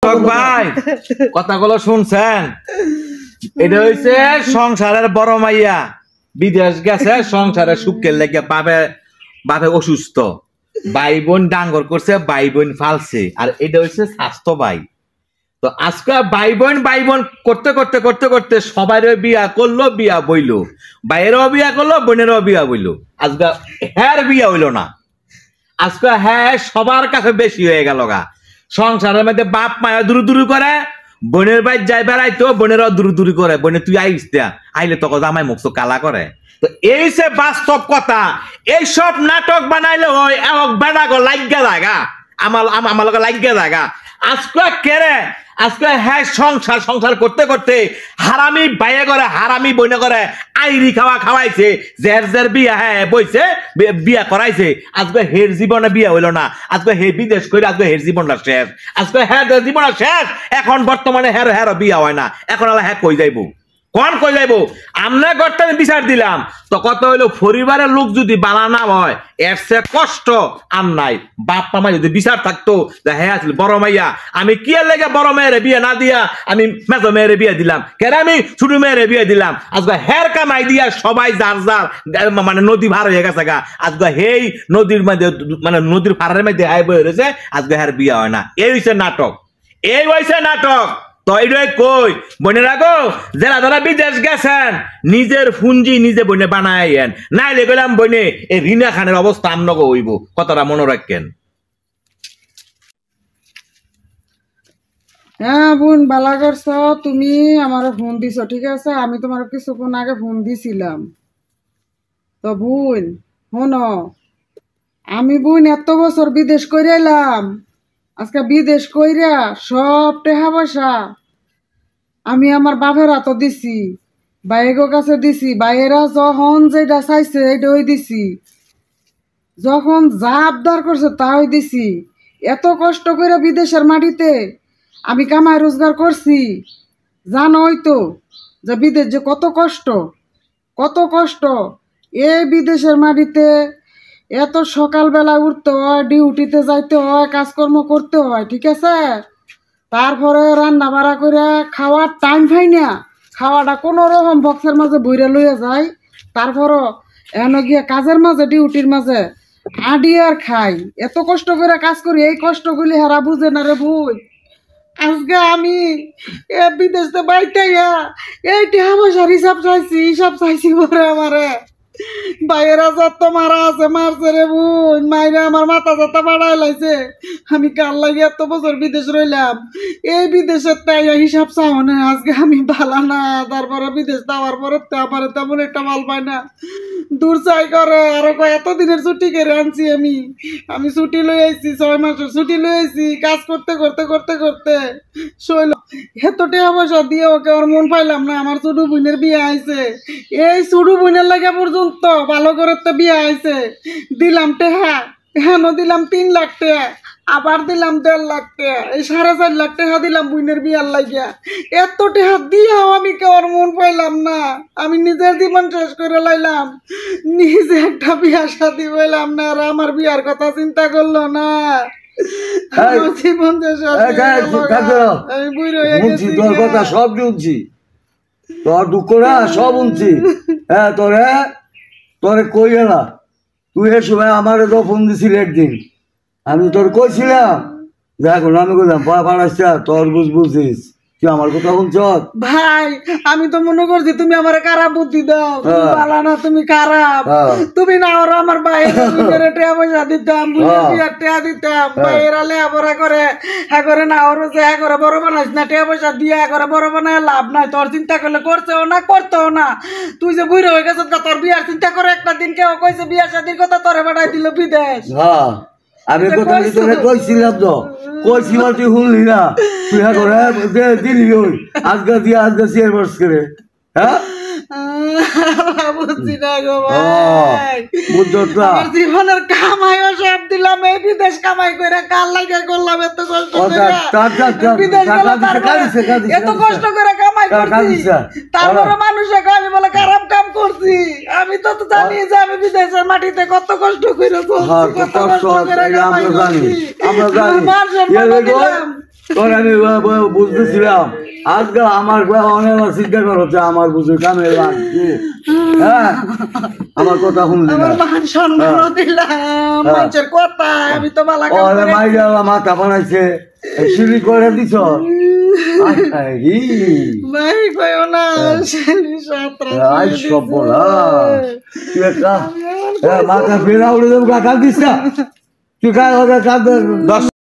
ভাই কথাগুলো শুনছেন? এটা হইছে সংসারের বড় মাইয়া বিদেশ গেছে সংসারে সুখের লেগে বাপে অসুস্থ, ভাই বোন ডাঙ্গর করছে, ভাই বোন ফালছে, আর এটা হইছে স্বাস্থ্য ভাই। তো আজকে ভাই বোন করতে করতে করতে করতে সবাই বিয়া করলো, বিয়া বইলো, ভাইয়েরও বিয়া করলো, বোনেরও বিয়া বইলো। আজকে হ্যার বিয়া হইলো না, আজকে হ্যাঁ সবার কাছে বেশি হয়ে গেল গা। সংসারের মধ্যে বাপ মায়া দূর দূর করে, বোনের ভাই যাই বেড়াইতো বোনেরও দূর দূর করে, বোনে তুই আইস দেয়া আইলে তখন জামাই মুখ কালা করে। তো এই সে বাস্তব কথা। এইসব নাটক বানাইলে ওই বেড়া গো লাগিয়া জায়গা আমার লোক লাগিয়া জায়গা। আজকে কেরে আজকে হ্যাঁ সংসার করতে করতে হারামি বাইয়ে করে হারামি বইনে করে আইরি খাওয়াইছে, জের বিয়া হ্যাঁ বইছে বিয়া করাইছে। আজকে হের জীবনে বিয়া হইল না, আজকে হে বিদেশ করে আজকে হের জীবনটা শেষ, আজকে হ্যাঁ জীবনটা শেষ। এখন বর্তমানে হ্যাঁ বিয়া হয় না, এখন আল্লাহ হ্যাঁ কই যাইব কোন কই যাইব? আমরা গড়তে আমি বিচার দিলাম তো কত হইলো পরিবারের লোক যদি বালা না হয় এর সে কষ্ট আর নাই। বাপ মামা যদি বিচার থাকতো হ্যাঁ আসলে বড় মাইয়া আমি কি লেগে বড় মেয়ের বিয়ে না দিয়া আমি মেজো মেয়ের বিয়ে দিলাম, কেন আমি ছোট মেয়ের বিয়ে দিলাম। আজকে হের কামাই দিয়া সবাই যার মানে নদী ভার হয়ে গেছে গা। আজকে হেই নদীর মধ্যে মানে নদীর পাড়ের মধ্যে হাই বয়ে রয়েছে, আজকে হের বিয়ে হয় না। এই হইছে নাটক, এই হইছে নাটক। কই বোনেরা গো, যারা বিদেশ গেছেন নিজের পুঞ্জি নিজে বনে বানাইয়েন, নাইলে গেলাম বনে এই রিনা খানের অবস্থা আমনগো হইব, কথাটা মনে রাখেন। হ্যাঁ বোন বালা করছ, তুমি আমার ফোন দিছ, ঠিক আছে। আমি তোমার কিছুক্ষণ আগে ফোন দিছিলাম। তো বোন শোনো, আমি বোন এত বছর বিদেশ করে এলাম, আজকে বিদেশ কইরা সব টেহা পয়সা আমি আমার বাপের হাতে দিছি, বাইগো কাছে দিছি, বাইয়েরা যখন যেটা চাইছে এইটাই দিছি, যখন যা আবদার করছে তাই দিছি। এত কষ্ট করে বিদেশের মাটিতে আমি কামাই রোজগার করছি, জানোই তো যে বিদেশ যে কত কষ্ট, কত কষ্ট। এই বিদেশের মাটিতে এত সকালবেলা উঠতে হয়, ডিউটিতে যাইতে হয়, কাজকর্ম করতে হয়, ঠিক আছে। তারপরে রান্না বাড়া করে খাওয়ার টাইম পাই না, খাওয়াটা কোনো রকম বক্সের মাঝে বইরা লইয়া যায়। তারপরও এনে গিয়া কাজের মাঝে ডিউটির মাঝে আডি আর খাই। এত কষ্ট করে কাজ করি, এই কষ্ট করলে হারা বুঝে না রে বুঝ। আজকে আমি বিদেশে বাইটাইয়া এই টেহা পয়সার হিসাব চাইছি পরে আমারে বাইরেরা যত মারা আছে মারছে রে বোন, মাইরে আমার মাথা যাতা বাড়াই লাইছে। আমি কাল লাগে এত বছর বিদেশ রইলাম, এই বিদেশের তাই হিসাব চাও না। আজকে আমি ভালা না, তারপরে বিদেশ যাওয়ার পরে আমার তেমন একটা ভাল পাই না, দূর চাই করে। আরো এতদিনের ছুটি করে আনছি আমি ছুটি লই আইছি, 6 মাসের ছুটি লই আইছি, কাজ করতে করতে করতে করতে শৈল এত টাকা পয়সা দিয়ে ওকে ওর মন পাইলাম না। আমার ছোট বোনের বিয়ে আইছে, এই ছোট বোনের লাগে পর্যন্ত ভালো করে তো বিয়ে আইছে, দিলাম টেহা, এখানে দিলাম 3 লাখ টাকা, আবার দিলাম 1.5 লাখ টাকা, এই 4.5 লাখ টাকা দিলাম বোনের বিয়ার লাগিয়া। এত টাকা দিয়েও আমি কেউ মন পাইলাম না। আমি নিজের জীবন শেষ করে লাইলাম, নিজে একটা বিয়া শাদি হইলাম না, আর আমার বিয়ার কথা চিন্তা করলো না। জীবন আমি বুড়ো হয়ে গেছি, তোর কথা সব শুনছি, তোর দুঃখ না সব শুনছি। হ্যাঁ তোরে কই না, তুই এ সময় আমার তো ফোন দিছিলি একদিন, আমি তোর কইছিলাম দেখো আমি বললাম পাড়াচ্ছা তোর বুঝিস, তুই আমার কথা শুনছ ভাই। আমি তো মনে করছি তুমি আমার খারাপ বুদ্ধি দাও, পালা না তুমি খারাপ, তুমি না ওরা আমার বাইরে টেয়া পয়সা দিতাম, টেয়া দিতাম, বাইরে লেখাপড়া করে হ্যাঁ করে না ওর হ্যাঁ করে বড় বানাইস না, টেয়া পয়সা দিয়ে হ্যাঁ করে বড় বানায় লাভ নাই। তোর চিন্তা করলে করছেও না করতেও না, তুই যে বুড়ো হয়ে গেছ তোর বিয়ার চিন্তা করে একটা দিন কেউ কইছে বিয়ার শাদির কথা তোরে বানাই দিল বিদেশ। আমি কথা তোরে কইছিলাম তো, কইছিলাম তুই শুনলি না, তুই হ্যাঁ করে দিলি ওই আজকে দিয়ে আজকে শেয়ার বাস করে। হ্যাঁ বুঝছি না গো ভাই, আমার জীবনের কামাইও সব দিলাম, এই বিদেশ কামাই করে কাল লাগে করলাম এত কষ্ট করে, এত কষ্ট করে কামাই করছি, তারপরে মানুষে আমি বলে খারাপ কাম করছি। আমি তো জানি যে আমি বিদেশের মাটিতে কত কষ্ট করে চলছি, কত কষ্ট করে কামাই করছি, তোর আমি বুঝতেছিলাম আজকে আমার অনেক চিন্তা করো যে আমার বুঝে কামে লাগছে হ্যাঁ আমার কথা শুনলি না আমার মান সম্মান দিলাম মানুষের কথা আমি তো বালা কাম ওরে করে মাইরা মাথা বানাইছে সিঁড়ি করে দিছ ভাই কইও না শালি সাতরা আজ সব বলা তুই একটা মাথা ফেরা উড়ে দেবো কাকা দিস না তুই কাকা 10